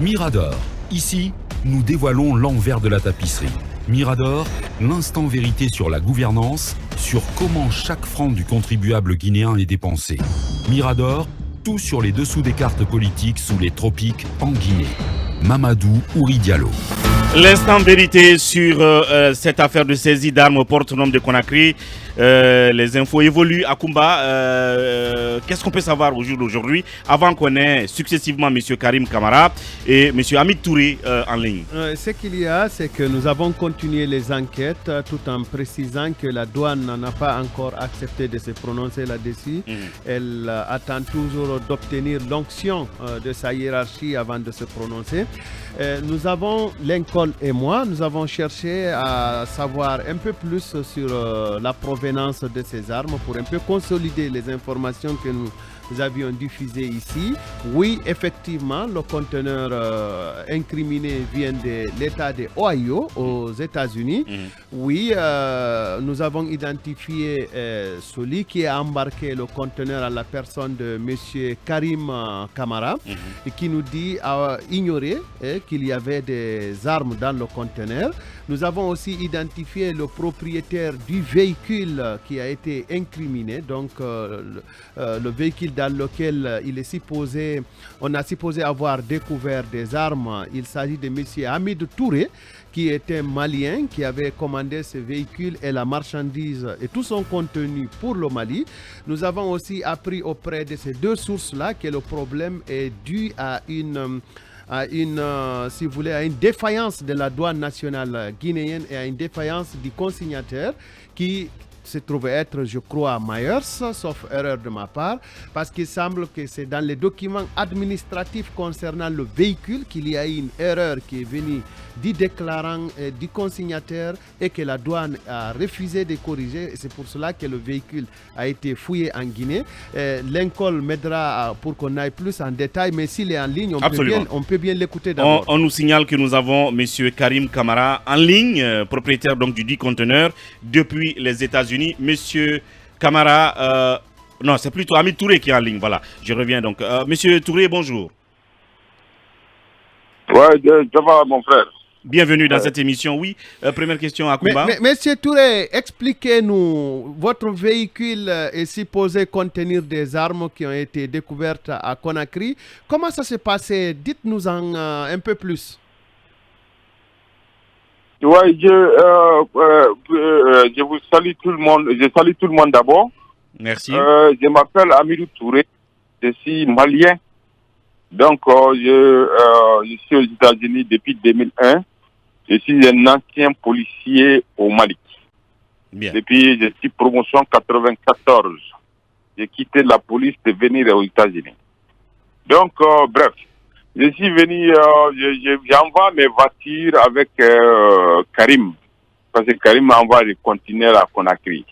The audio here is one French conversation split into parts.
Mirador. Ici, nous dévoilons l'envers de la tapisserie. Mirador, l'instant vérité sur la gouvernance, sur comment chaque franc du contribuable guinéen est dépensé. Mirador, tout sur les dessous des cartes politiques sous les tropiques en Guinée. Mamadou Ouri Diallo. L'instant vérité sur cette affaire de saisie d'armes au port-autonome de Conakry. Les infos évoluent à Kumba. Qu'est-ce qu'on peut savoir au jour d'aujourd'hui avant qu'on ait successivement M. Karim Kamara et M. Hamid Touré en ligne? Ce qu'il y a, c'est que nous avons continué les enquêtes tout en précisant que la douane n'a pas encore accepté de se prononcer là-dessus. Elle attend toujours d'obtenir l'onction de sa hiérarchie avant de se prononcer. Nous avons, Lincoln et moi, nous avons cherché à savoir un peu plus sur la provenance de ces armes pour un peu consolider les informations que nous avions diffusées ici. Oui, effectivement, le conteneur incriminé vient de l'État de Ohio aux États-Unis. Oui, nous avons identifié celui qui a embarqué le conteneur à la personne de M. Karim Kamara et qui nous dit ignorer qu'il y avait des armes dans le conteneur. Nous avons aussi identifié le propriétaire du véhicule qui a été incriminé, donc le véhicule dans lequel on a supposé avoir découvert des armes. Il s'agit de M. Hamid Touré, qui était malien, qui avait commandé ce véhicule et la marchandise et tout son contenu pour le Mali. Nous avons aussi appris auprès de ces deux sources-là que le problème est dû à une défaillance de la douane nationale guinéenne et à une défaillance du consignataire qui se trouvait être, je crois, Myers, sauf erreur de ma part, parce qu'il semble que c'est dans les documents administratifs concernant le véhicule qu'il y a eu une erreur qui est venue du déclarant et du consignataire et que la douane a refusé de corriger. Et c'est pour cela que le véhicule a été fouillé en Guinée. Lincoln m'aidera pour qu'on aille plus en détail, mais s'il est en ligne, on peut bien l'écouter d'abord. On nous signale que nous avons M. Karim Kamara en ligne, propriétaire donc du dit conteneur depuis les États-Unis. Monsieur Kamara, non, c'est plutôt Hamid Touré qui est en ligne. Voilà, je reviens donc. Monsieur Touré, bonjour. Ouais, ça va, mon frère. Bienvenue dans cette émission. Oui, première question à Kumba. Monsieur Touré, expliquez-nous, votre véhicule est supposé contenir des armes qui ont été découvertes à Conakry. Comment ça s'est passé? Dites-nous en un peu plus. Ouais, je vous salue tout le monde. Je salue tout le monde d'abord. Merci. Je m'appelle Hamidou Touré. Je suis malien. Donc, je suis aux États-Unis depuis 2001. Je suis un ancien policier au Mali. Bien. Depuis, je suis promotion 94. J'ai quitté la police de venir aux États-Unis. Donc, bref. Je suis venu, j'envoie mes voitures avec Karim, parce que Karim m'envoie les conteneurs à Conakry.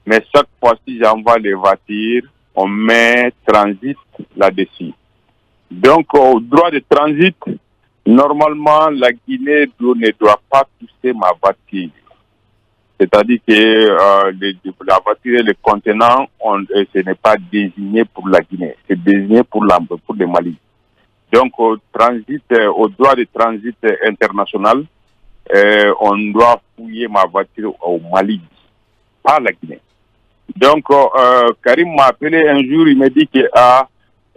Mais chaque fois-ci, j'envoie les voitures, on met transit là-dessus. Donc, au droit de transit, normalement, la Guinée ne doit pas toucher ma voiture. C'est-à-dire que la voiture et le contenant, ce n'est pas désigné pour la Guinée, c'est désigné pour le Mali. Donc, au droit de transit international, on doit fouiller ma voiture au Mali, pas la Guinée. Donc, Karim m'a appelé un jour, il m'a dit que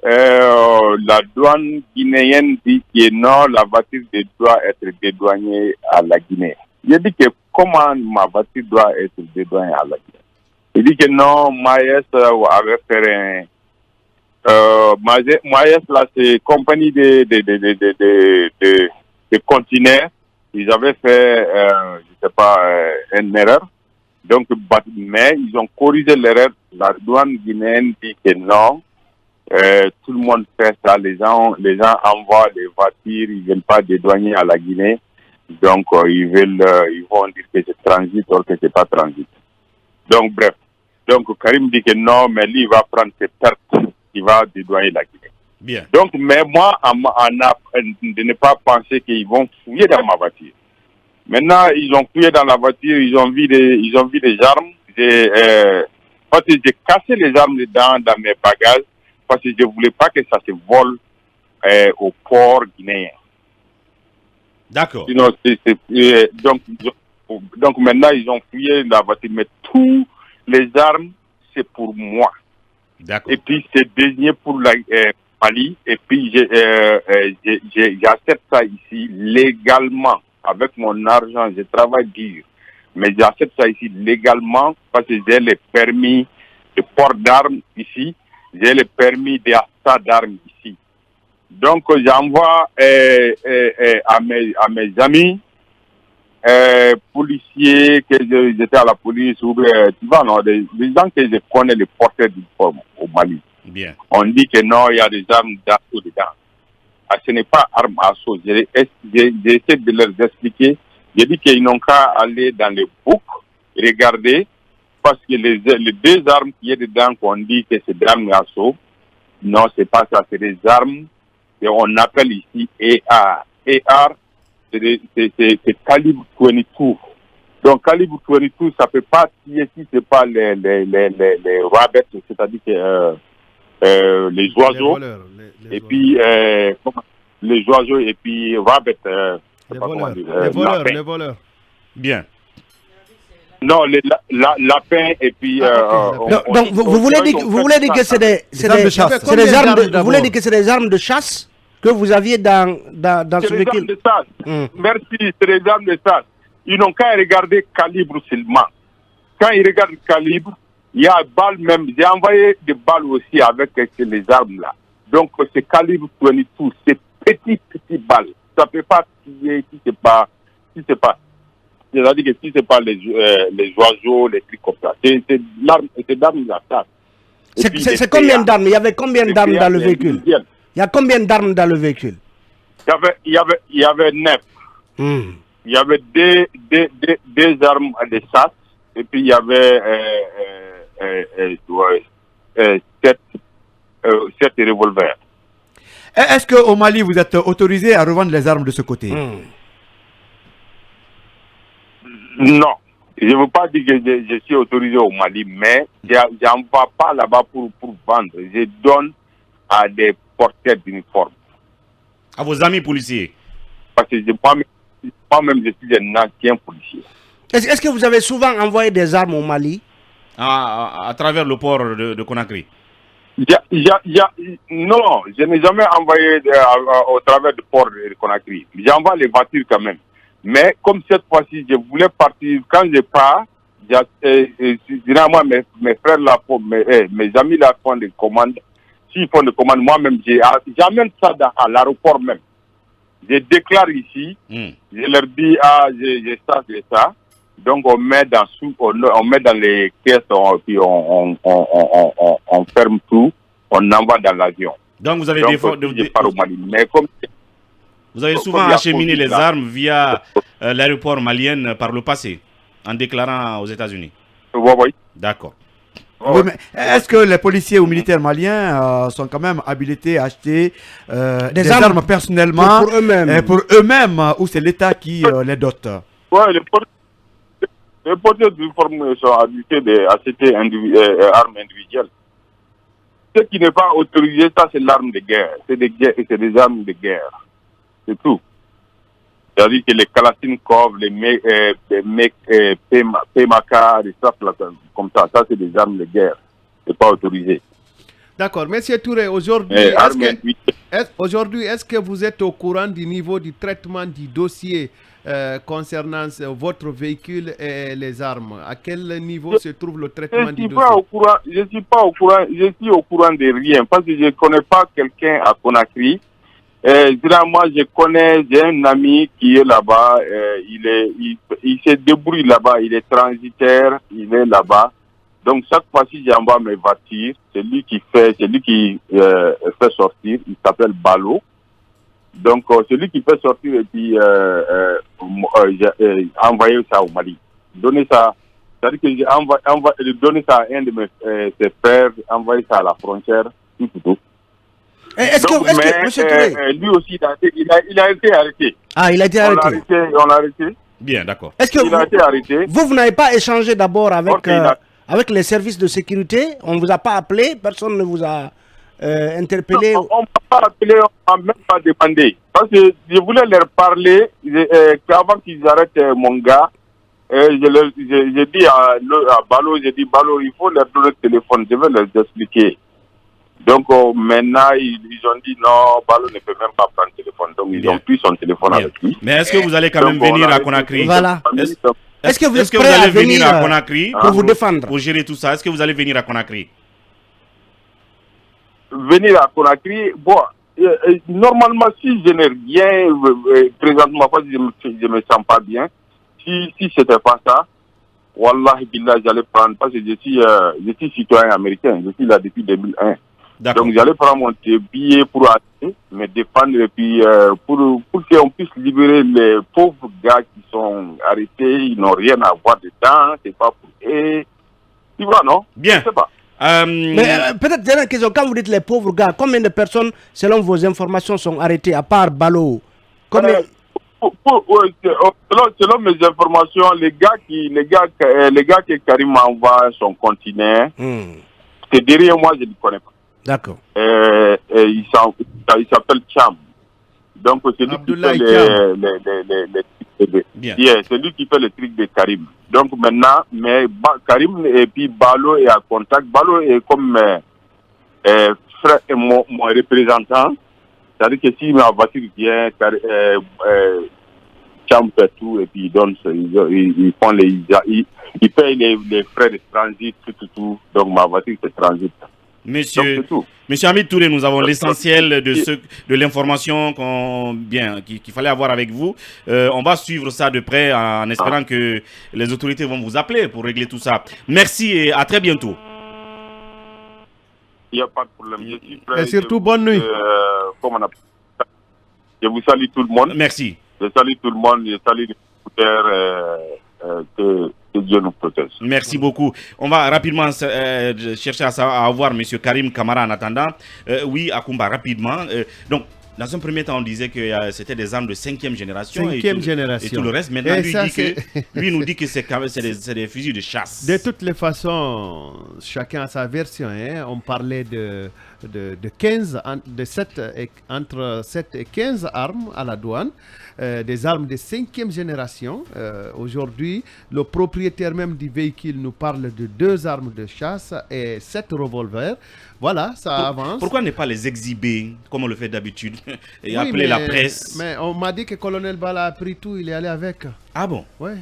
la douane guinéenne dit que non, la voiture doit être dédouanée à la Guinée. Il dit que comment ma voiture doit être dédouanée à la Guinée? Il dit que non, Maïs avait fait Maïs, là, c'est compagnie de conteneurs. Ils avaient fait, une erreur. Donc, mais ils ont corrigé l'erreur. La douane guinéenne dit que non. Tout le monde fait ça. Les gens envoient des voitures. Ils ne veulent pas dédouaner à la Guinée. Donc, ils vont dire que c'est transit or que c'est pas transit. Donc, bref. Donc, Karim dit que non, mais lui, il va prendre ses pertes. Il va dédouaner la Guinée. Bien. Donc, mais moi, de ne pas penser qu'ils vont fouiller dans ma voiture. Maintenant, ils ont fouillé dans la voiture, ils ont vu des armes. Parce que j'ai cassé les armes dedans dans mes bagages, parce que je ne voulais pas que ça se vole au port guinéen. D'accord. Sinon, donc maintenant, ils ont fouillé la voiture. Mais tous les armes, c'est pour moi. D'accord. Et puis, c'est désigné pour la Mali. Et puis, j'accepte ça ici légalement. Avec mon argent, je travaille dur. Mais j'accepte ça ici légalement parce que j'ai les permis de port d'armes ici. J'ai le permis d'achat d'armes ici. Donc, j'envoie à mes amis, policiers, que j'étais à la police, ou tu vois, non, des gens que je connais, les porteurs d'uniforme au Mali. Bien. On dit que non, il y a des armes d'assaut dedans. Ah, ce n'est pas armes à assaut. J'essaie de leur expliquer. J'ai dit qu'ils n'ont qu'à aller dans les boucs, regarder, parce que les deux armes qui sont dedans, qu'on dit que c'est des armes à assaut, non, c'est pas ça, c'est des armes qu'on appelle ici AR. AR, c'est calibre 22. Donc, calibre 22, ça peut pas tirer si c'est pas les rabbits, c'est-à-dire que les oiseaux, et puis les oiseaux, et puis rabbits, les voleurs. Bien. Non, les lapins et puis. Donc vous voulez dire que c'est des armes. Vous voulez dire que c'est des armes de chasse que vous aviez dans ce véhicule? C'est des armes de chasse. Merci, c'est des armes de chasse. Ils n'ont qu'à regarder calibre seulement. Quand ils regardent calibre, il y a balles même. J'ai envoyé des balles aussi avec les armes là. Donc c'est calibre 22, c'est petit balles. Ça peut pas tirer si c'est pas. C'est-à-dire que si c'est pas les oiseaux, les trucs comme ça. C'est l'arme d'attaque. C'est combien d'armes? Il y avait combien d'armes dans le véhicule? Il y a combien d'armes dans le véhicule? Il y avait 9. Il y avait deux armes de chasse et puis il y avait 7 revolvers. Est-ce qu'au Mali, vous êtes autorisé à revendre les armes de ce côté? Non. Je ne veux pas dire que je suis autorisé au Mali, mais je n'envoie pas là-bas pour vendre. Je donne à des porteurs d'uniforme. À vos amis policiers? Parce que moi-même, je suis un ancien policier. Est-ce que vous avez souvent envoyé des armes au Mali? À travers le port de Conakry? Non, je n'ai jamais envoyé au travers du port de Conakry. J'envoie les voitures quand même. Mais comme cette fois-ci, je voulais partir, quand je pars, généralement mes frères là, mes amis là font des commandes. S'ils font des commandes, moi-même, j'amène ça à l'aéroport même. Je déclare ici, je leur dis, j'ai ça. Donc on met dans les caisses, puis on ferme tout, on envoie dans l'avion. Donc vous avez au Mali. Mais comme vous avez souvent acheminé les armes via l'aéroport malien par le passé, en déclarant aux États-Unis? Oui. D'accord. Oui, mais est-ce que les policiers ou militaires maliens sont quand même habilités à acheter des armes personnellement pour eux-mêmes ou c'est l'État qui les dote? Oui, les porteurs d'uniforme sont habilités à acheter armes individuelles. Ce qui n'est pas autorisé, ça c'est l'arme de guerre. C'est des armes de guerre. C'est tout. C'est-à-dire que les Kalachnikov, les PMK, les stuff comme ça c'est des armes de guerre. C'est pas autorisé. D'accord. Monsieur Touré, aujourd'hui, est-ce que vous êtes au courant du niveau du traitement du dossier concernant votre véhicule et les armes? À quel niveau se trouve le traitement du dossier? Je suis pas au courant. Je suis au courant de rien parce que je ne connais pas quelqu'un à Conakry. Moi, j'ai un ami qui est là-bas. Il se débrouille là-bas. Il est transitaire. Il est là-bas. Donc chaque fois-ci, j'envoie mes voitures. C'est lui qui fait sortir. Il s'appelle Balo. Donc c'est lui qui fait sortir et puis envoyer ça au Mali. Donner ça. C'est-à-dire que j'ai donné ça à un de ses frères, envoyer ça à la frontière, tout. Est-ce que monsieur Touré, lui aussi, il a été arrêté. Ah, il a été arrêté. On l'a arrêté. Bien, d'accord. Est-ce que il a été arrêté. Vous n'avez pas échangé d'abord avec les services de sécurité? On ne vous a pas appelé? Personne ne vous a interpellé? On ne m'a pas appelé, on ne m'a même pas demandé. Parce que je voulais leur parler qu'avant qu'ils arrêtent mon gars. J'ai dit à Balo, Balo, il faut leur donner le téléphone, je vais leur expliquer. Donc maintenant, ils ont dit non, Balo ne peut même pas prendre le téléphone. Donc ils ont pris son téléphone avec lui. Mais est-ce que vous allez quand même venir à Conakry? Voilà. Est-ce que vous êtes prêt allez à venir à Conakry pour vous défendre? Pour gérer tout ça, est-ce que vous allez venir à Conakry? Venir à Conakry, bon, normalement, si je n'ai rien, présentement, parce que je me sens pas bien, si c'était pas ça, Wallah, billah, j'allais prendre, parce que je suis citoyen américain, je suis là depuis 2001. Donc j'allais prendre mon billet pour aller me défendre et puis pour qu'on puisse libérer les pauvres gars qui sont arrêtés, ils n'ont rien à voir dedans, c'est pas pour eux. Tu vois, non? Bien. Je sais pas. Mais peut-être dernière question, quand vous dites les pauvres gars, combien de personnes, selon vos informations, sont arrêtées à part Balo? Combien... selon mes informations, les gars que Karim envoie son continent, c'est derrière moi, je ne connais pas. D'accord. Il s'appelle Cham. Donc c'est lui qui fait c'est lui qui fait le truc de Karim. Donc maintenant, mais Karim et puis Balo est à contact. Balo est comme frère et mon représentant. C'est-à-dire que si ma voiture vient, Cham fait tout et puis il donne, il paye les frais de transit, tout. Donc ma voiture c'est transit. Monsieur Hamid Touré, nous avons l'essentiel de l'information qu'il fallait avoir avec vous. On va suivre ça de près en espérant que les autorités vont vous appeler pour régler tout ça. Merci et à très bientôt. Il n'y a pas de problème. Et surtout, bonne nuit. Je vous salue tout le monde. Merci. Je salue tout le monde. Je salue les écouteurs. Que Dieu nous protège. Merci beaucoup. On va rapidement chercher à avoir M. Karim Kamara en attendant. Oui, Akumba, rapidement. Donc, dans un premier temps, on disait que c'était des armes de 5e génération. Et tout le reste. Maintenant, lui nous dit que c'est des fusils de chasse. De toutes les façons, chacun a sa version. Hein. On parlait de 15, entre 7 et 15 armes à la douane. Des armes de 5e génération. Aujourd'hui, le propriétaire même du véhicule nous parle de 2 armes de chasse et 7 revolvers. Voilà, ça avance. Pourquoi ne pas les exhiber comme on le fait d'habitude et appeler la presse? Mais on m'a dit que le colonel Bala a pris tout, il est allé avec. Ah bon? Oui.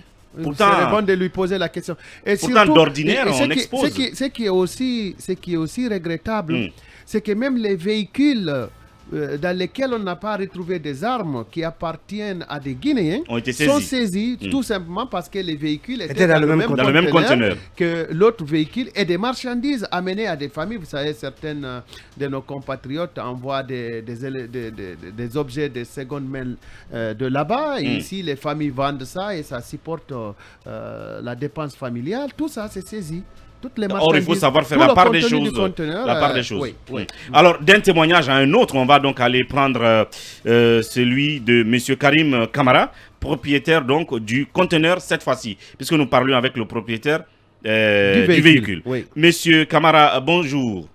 Pourtant, c'est bon de lui poser la question. Et pourtant, d'ordinaire, on expose. Ce qui est aussi regrettable, c'est que même les véhicules dans lesquels on n'a pas retrouvé des armes qui appartiennent à des Guinéens sont saisis tout simplement parce que les véhicules étaient dans le même conteneur que l'autre véhicule et des marchandises amenées à des familles. Vous savez, certaines de nos compatriotes envoient des objets de seconde main de là-bas. Et ici, les familles vendent ça et ça supporte la dépense familiale. Tout ça, c'est saisi. Or, il faut savoir faire la part des choses. Oui. Alors, d'un témoignage à un autre, on va donc aller prendre celui de M. Karim Kamara, propriétaire donc du conteneur cette fois-ci, puisque nous parlions avec le propriétaire du véhicule. Oui. Monsieur Kamara, bonjour.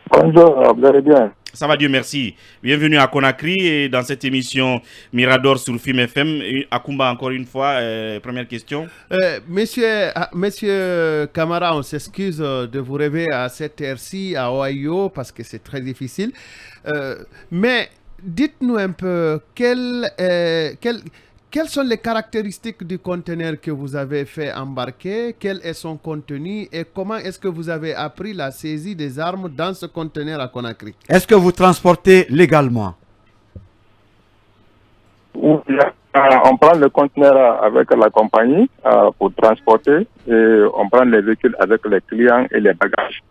Bonjour, vous allez bien? Ça va, Dieu merci. Bienvenue à Conakry et dans cette émission Mirador sur Film FM. Akumba, encore une fois, première question. Monsieur Kamara, on s'excuse de vous réveiller à cette heure-ci à Ohio parce que c'est très difficile. Mais dites-nous un peu quelles sont les caractéristiques du conteneur que vous avez fait embarquer, quel est son contenu et comment est-ce que vous avez appris la saisie des armes dans ce conteneur à Conakry? Est-ce que vous transportez légalement? On prend le conteneur avec la compagnie pour transporter et on prend les véhicules avec les clients et les bagages.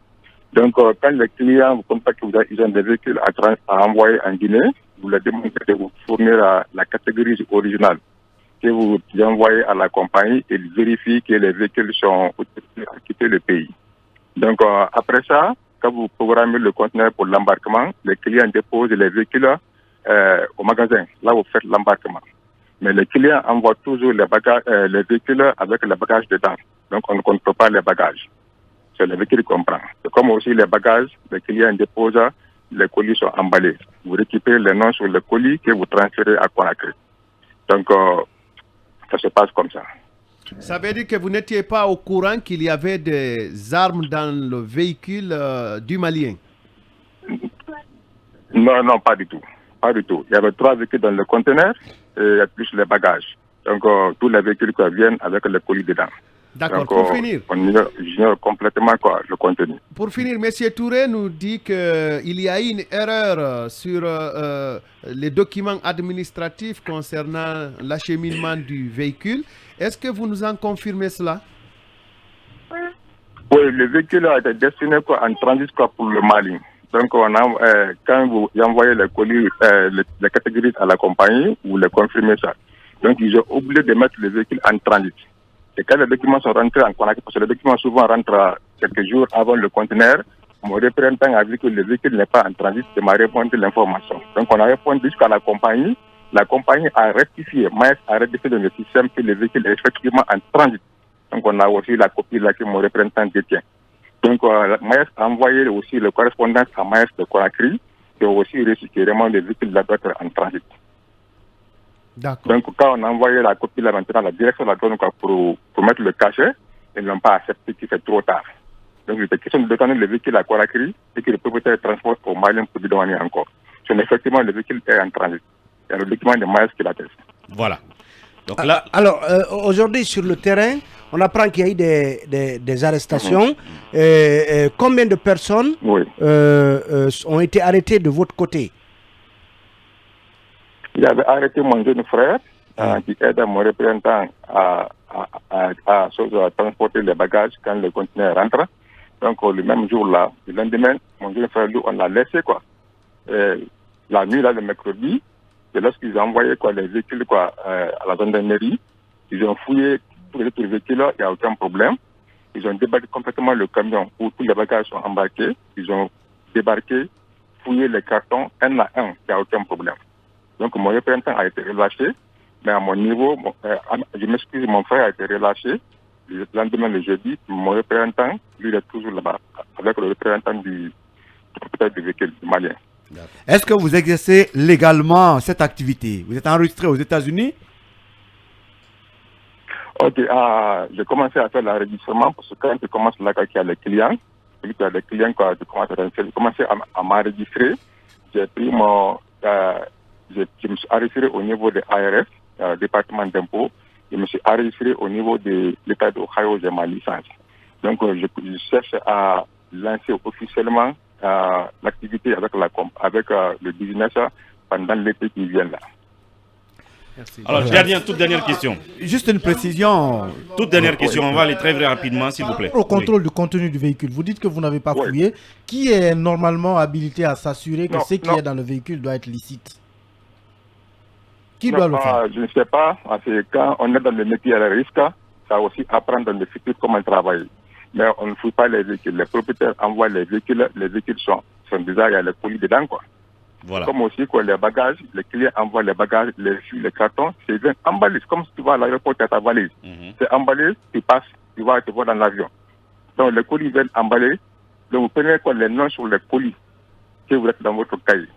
Donc quand les clients vous contactent qu'ils ont des véhicules à envoyer en Guinée, vous leur demandez de vous fournir la catégorie originale que vous envoyez à la compagnie et ils vérifient que les véhicules sont autorisés à quitter le pays. Donc après ça, quand vous programmez le conteneur pour l'embarquement, les clients déposent les véhicules au magasin. Là, vous faites l'embarquement. Mais les clients envoient toujours les véhicules avec les bagages dedans. Donc on ne compte pas les bagages. c'est le véhicule qu'on prend. C'est comme aussi les bagages, les clients déposent, les colis sont emballés. Vous récupérez les noms sur le colis que vous transférez à Conakry. Donc, ça se passe comme ça. Ça veut dire que vous n'étiez pas au courant qu'il y avait des armes dans le véhicule du Malien? Non, pas du tout. Pas du tout. Il y avait 3 véhicules dans le conteneur et plus les bagages. Donc, tous les véhicules qui viennent avec le colis dedans. D'accord, pour finir. On ignore complètement le contenu. Pour finir, M. Touré nous dit qu'il y a eu une erreur sur les documents administratifs concernant l'acheminement du véhicule. Est-ce que vous nous en confirmez cela? Oui, le véhicule a été destiné en transit pour le Mali. Donc, quand vous envoyez les colis, les catégories à la compagnie, vous les confirmez ça. Donc, ils ont oublié de mettre le véhicule en transit. Et quand les documents sont rentrés en Conakry, parce que les documents souvent rentrent quelques jours avant le conteneur, mon représentant a dit que le véhicule n'est pas en transit et m'a répondu l'information. Donc, on a répondu jusqu'à la compagnie. La compagnie a rectifié, Maes a rectifié dans le système que le véhicule est effectivement en transit. Donc, on a aussi la copie là que mon représentant détient. Donc, Maes a envoyé aussi le correspondance à Maes de Conakry, qui a aussi reçu que vraiment le véhicule doit être en transit. D'accord. Donc, quand on a envoyé la copie là maintenant, la direction de la douane pour mettre le cachet, ils n'ont pas accepté qu'il fait trop tard. Donc, il était question de détenir le véhicule à Conakry et que le propriétaire transporte au Mali pour dédouaner encore. Donc, effectivement, le véhicule est en transit. Il y a le document de Maes qui l'atteste. Voilà. Donc là... Alors, aujourd'hui, sur le terrain, on apprend qu'il y a eu des arrestations. Combien de personnes ont été arrêtées de votre côté? Il avait arrêté mon jeune frère qui aide mon représentant à transporter les bagages quand le conteneur rentre. Donc, le même jour-là, le lendemain, mon jeune frère, lui, on l'a laissé, quoi. La nuit, là, le mercredi, c'est lorsqu'ils ont envoyé les véhicules à la gendarmerie. Ils ont fouillé tous les véhicules, il n'y a aucun problème. Ils ont débarqué complètement le camion où tous les bagages sont embarqués. Ils ont débarqué, fouillé les cartons un à un, il n'y a aucun problème. Donc, mon représentant a été relâché, mais à mon niveau, je m'excuse, mon frère a été relâché. Le lendemain, le jeudi, mon représentant, lui, il est toujours là-bas, avec le représentant du propriétaire du véhicule malien. Est-ce que vous exercez légalement cette activité? Vous êtes enregistré aux États-Unis? Ok, j'ai commencé à faire l'enregistrement parce que quand je commence là, quand il y a les clients, celui qui a des clients, quand je commence à m'enregistrer. J'ai pris je me suis enregistré au niveau de ARF, département d'impôt. Je me suis enregistré au niveau de l'État d'Ohio, j'ai ma licence. Donc, je cherche à lancer officiellement l'activité avec le business pendant l'été qui vient là. Merci. Alors, toute dernière question. Juste une précision. Toute dernière question, on va aller très rapidement, s'il vous plaît. Au contrôle du contenu du véhicule, vous dites que vous n'avez pas fouillé. Qui est normalement habilité à s'assurer que ce qui est dans le véhicule doit être licite? Qui doit le faire? Je ne sais pas, parce que quand on est dans le métier à risque, ça aussi apprendre dans le futur comment travailler. Mais on ne fouille pas les véhicules. Les propriétaires envoient les véhicules sont déjà, il y a les colis dedans, quoi. Voilà. Comme aussi les bagages, les clients envoient les bagages, les cartons, c'est bien emballé. Comme si tu vas à l'aéroport, tu as ta valise. C'est emballé, tu passes, tu vas dans l'avion. Donc les colis viennent emballés. Donc vous prenez les noms sur les colis que vous êtes dans votre cahier.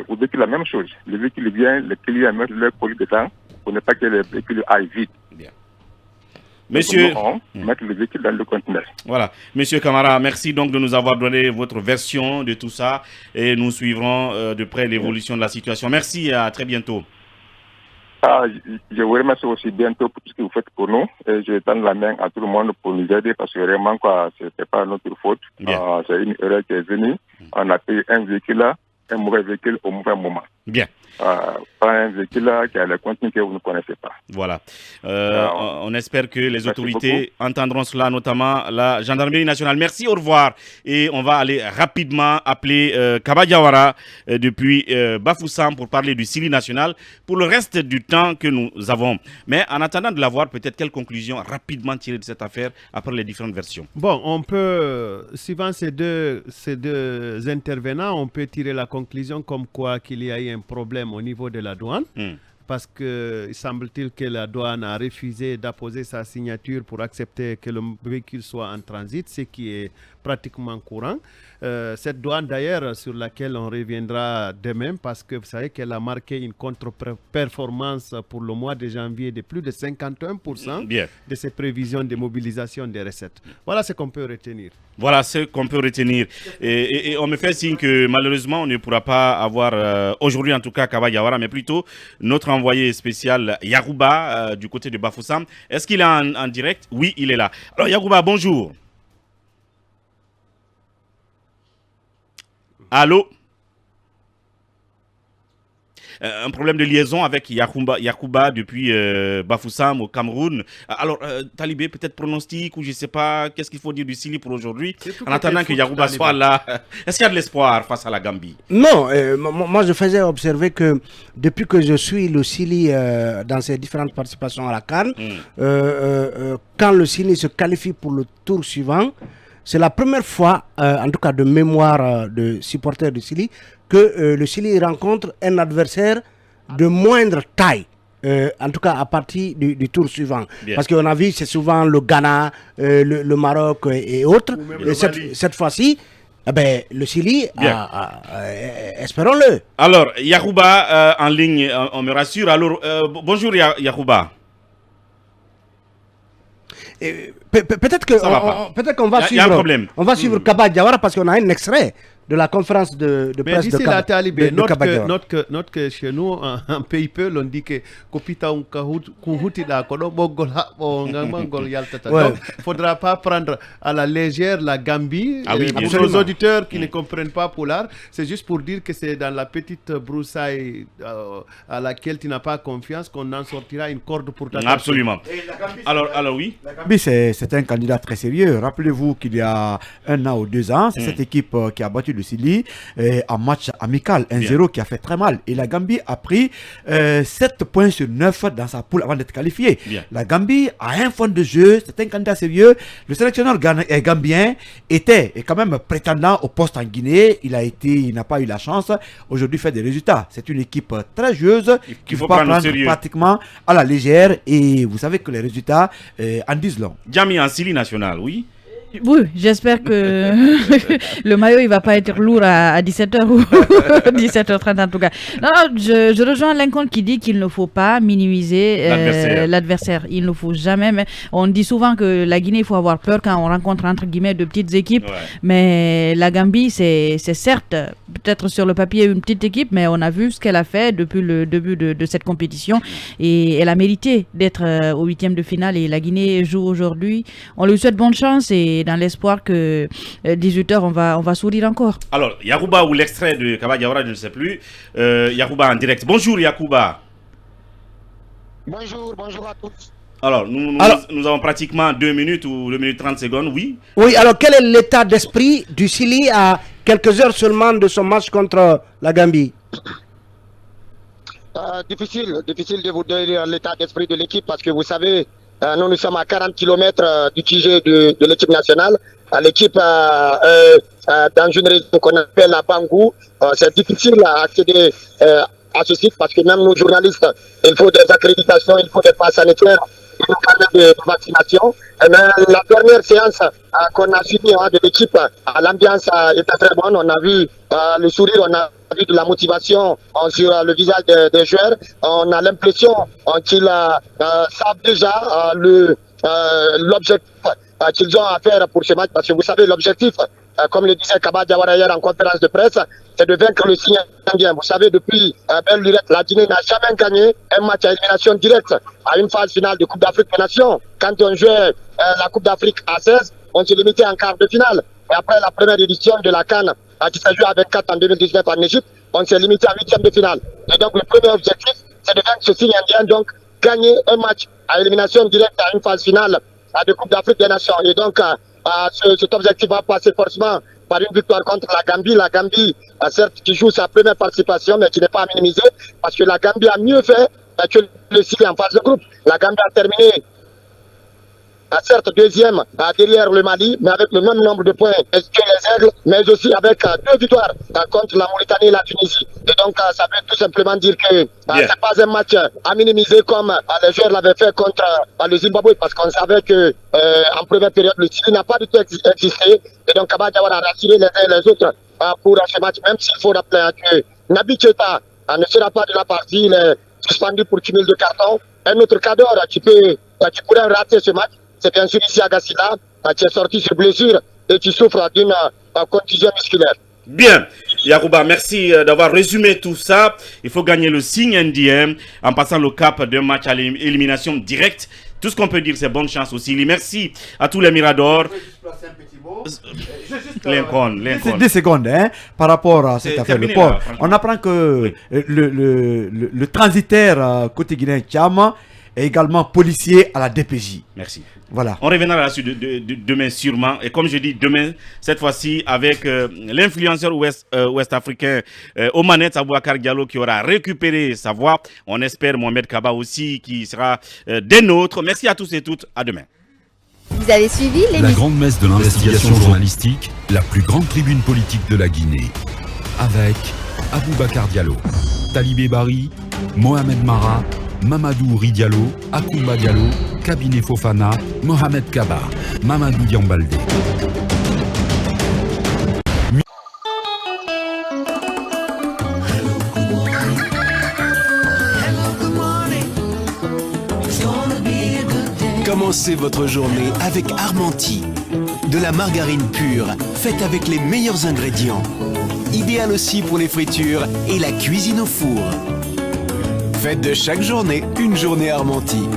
Vous dites la même chose. Le véhicule vient, les clients mettent leur colis dedans pour ne pas que le véhicule aille vite. Bien. Monsieur, mettre le véhicule dans le conteneur. Voilà. Monsieur Camara, merci donc de nous avoir donné votre version de tout ça et nous suivrons de près l'évolution de la situation. Merci et à très bientôt. Je vous remercie aussi bientôt pour tout ce que vous faites pour nous et je donne la main à tout le monde pour nous aider parce que vraiment, ce n'est pas notre faute. C'est une erreur qui est venue. On a payé un véhicule là, un mauvais véhicule au mauvais moment. Bien. Pas un véhicule là qui a le contenu que vous ne connaissez pas. Voilà. On espère que les autorités entendront cela, notamment la gendarmerie nationale. Merci, au revoir. Et on va aller rapidement appeler Kaba Diawara depuis Bafoussam pour parler du Syrie national pour le reste du temps que nous avons. Mais en attendant de l'avoir, peut-être quelles conclusions rapidement tirées de cette affaire après les différentes versions? Bon, on peut, suivant ces deux intervenants, on peut tirer la conclusion comme quoi qu'il y a eu un problème au niveau de la douane. parce que semble-t-il que la douane a refusé d'apposer sa signature pour accepter que le véhicule soit en transit, ce qui est pratiquement courant. Cette douane d'ailleurs sur laquelle on reviendra demain parce que vous savez qu'elle a marqué une contre-performance pour le mois de janvier de plus de 51% de ses prévisions de mobilisation des recettes. Voilà ce qu'on peut retenir. Voilà ce qu'on peut retenir. Et on me fait signe que malheureusement on ne pourra pas avoir aujourd'hui en tout cas Kaba Diawara, mais plutôt notre envoyé spécial Yacouba du côté de Bafoussam. Est-ce qu'il est en direct? Oui, il est là. Alors Yacouba, bonjour. Allô? Un problème de liaison avec Yacouba depuis Bafoussam au Cameroun. Alors, Talibé, peut-être pronostic ou je ne sais pas, qu'est-ce qu'il faut dire du Sili pour aujourd'hui en attendant que Yacouba soit là. Est-ce qu'il y a de l'espoir face à la Gambie? Non, moi je faisais observer que depuis que je suis le Sili dans ses différentes participations à la CAN, quand le Sili se qualifie pour le tour suivant, c'est la première fois, en tout cas de mémoire de supporters du Sili, que le Sili rencontre un adversaire de moindre taille, en tout cas à partir du tour suivant. Bien. Parce qu'on a vu, c'est souvent le Ghana, le Maroc et autres. Et cette fois-ci, le Sili, espérons-le. Alors, Yacouba en ligne, on me rassure. Alors, bonjour Yacouba. Peut-être qu'on va suivre. On va suivre Kaba Diawara parce qu'on a un extrait de la conférence de presse de Kaba Diawara. Note que chez nous, en pays peu, on dit que Kopita un Kuhuti da Kodo Bogol Ngangol Yaltata. Donc, il ne faudra pas prendre à la légère la Gambie. Pour nos auditeurs qui ne comprennent pas Poulard, c'est juste pour dire que c'est dans la petite broussaille à laquelle tu n'as pas confiance qu'on en sortira une corde pour ta Absolument. Alors oui. La Gambie, c'est un candidat très sérieux. Rappelez-vous qu'il y a 1 an ou 2 ans, c'est cette équipe qui a battu le Sili en match amical 1-0 qui a fait très mal. Et la Gambie a pris 7 points sur 9 dans sa poule avant d'être qualifiée. La Gambie a un fond de jeu, c'est un candidat sérieux. Le sélectionneur gambien était quand même prétendant au poste en Guinée. Il n'a pas eu la chance. Aujourd'hui, fait des résultats. C'est une équipe très joueuse qu'il ne faut pas prendre pratiquement à la légère. Et vous savez que les résultats en disent long. Djami en Sili national, oui. Oui, j'espère que le maillot il va pas être lourd à 17h ou 17h30 en tout cas. Non, je rejoins Lincoln qui dit qu'il ne faut pas minimiser l'adversaire. Il ne faut jamais. Mais on dit souvent que la Guinée, il faut avoir peur quand on rencontre entre guillemets de petites équipes. Ouais. Mais la Gambie, c'est certes peut-être sur le papier une petite équipe, mais on a vu ce qu'elle a fait depuis le début de cette compétition et elle a mérité d'être au 8e de finale. Et la Guinée joue aujourd'hui. On lui souhaite bonne chance et dans l'espoir que 18h on va sourire encore. Alors Yacouba ou l'extrait de Kaba Diawara, je ne sais plus. Yacouba en direct. Bonjour Yacouba. Bonjour à tous. Alors nous avons pratiquement 2 minutes ou 2 minutes 30 secondes, oui. Oui, alors quel est l'état d'esprit du Sili à quelques heures seulement de son match contre la Gambie? Difficile de vous donner l'état d'esprit de l'équipe parce que vous savez, nous sommes à 40 km du QG de l'équipe nationale. L'équipe dans une région qu'on appelle la Bangou. C'est difficile à accéder à ce site parce que même nos journalistes, il faut des accréditations, il faut des passes sanitaires, il faut carnet de vaccination. La dernière séance qu'on a suivie de l'équipe, l'ambiance était très bonne. On a vu le sourire, on a vu de la motivation sur le visage des joueurs. On a l'impression qu'ils savent déjà l'objectif qu'ils ont à faire pour ce match. Parce que vous savez, l'objectif, comme le disait Kaba Diawara hier en conférence de presse, c'est de vaincre le signe indien. Vous savez, depuis belle lurette, la Guinée n'a jamais gagné un match à élimination directe à une phase finale de Coupe d'Afrique des Nations. Quand on jouait la Coupe d'Afrique à 16, on se limitait en quart de finale. Et après la première édition de la CAN, qui s'est jouée avec 4 en 2019 en Égypte, on s'est limité à 8e de finale. Et donc le premier objectif, c'est de vaincre ce signe indien, donc gagner un match à élimination directe à une phase finale de Coupe d'Afrique des Nations. Et donc cet objectif va passer forcément par une victoire contre la Gambie. La Gambie, certes, qui joue sa première participation, mais qui n'est pas à minimiser, parce que la Gambie a mieux fait que le Sili en phase de groupe. La Gambie a terminé certes deuxième derrière le Mali, mais avec le même nombre de points que les Aigles, mais aussi avec 2 victoires contre la Mauritanie et la Tunisie. Et donc, ça veut tout simplement dire que c'est pas un match à minimiser comme les joueurs l'avaient fait contre le Zimbabwe, parce qu'on savait que en première période, le Chili n'a pas du tout existé. Et donc, Kaba Diawara a rassuré les uns et les autres pour ce match, même s'il faut rappeler que Naby Keita ne sera pas de la partie, il est suspendu pour cumul de cartons. Un autre cadre qui pourrait rater ce match, c'est bien sûr ici Agassila, qui est sorti sur blessure et qui souffre d'une contusion musculaire. Bien, Yacouba, merci d'avoir résumé tout ça. Il faut gagner le signe indien en passant le cap d'un match à l'élimination directe. Tout ce qu'on peut dire, c'est bonne chance aussi. Merci à tous les Miradors. Lincoln. 2 secondes, par rapport à cette affaire. On apprend que le transitaire côté guinéen Tchama est également policier à la DPJ. Merci. Voilà. On reviendra là-dessus demain sûrement. Et comme je dis, demain, cette fois-ci, avec l'influenceur ouest-africain Omanet Abouakar Diallo qui aura récupéré sa voix. On espère Mohamed Kaba aussi qui sera des nôtres. Merci à tous et toutes. À demain. Vous avez suivi la grande messe de l'investigation journalistique, la plus grande tribune politique de la Guinée. Avec Aboubacar Diallo, Talibé Bari, Mohamed Mara, Mamadou Ridiallo, Akoumba Diallo, Kabinet Fofana, Mohamed Kaba, Mamadou Diambaldé. Commencez votre journée avec Armenti. De la margarine pure, faite avec les meilleurs ingrédients. Idéal aussi pour les fritures et la cuisine au four. Faites de chaque journée une journée Armenti.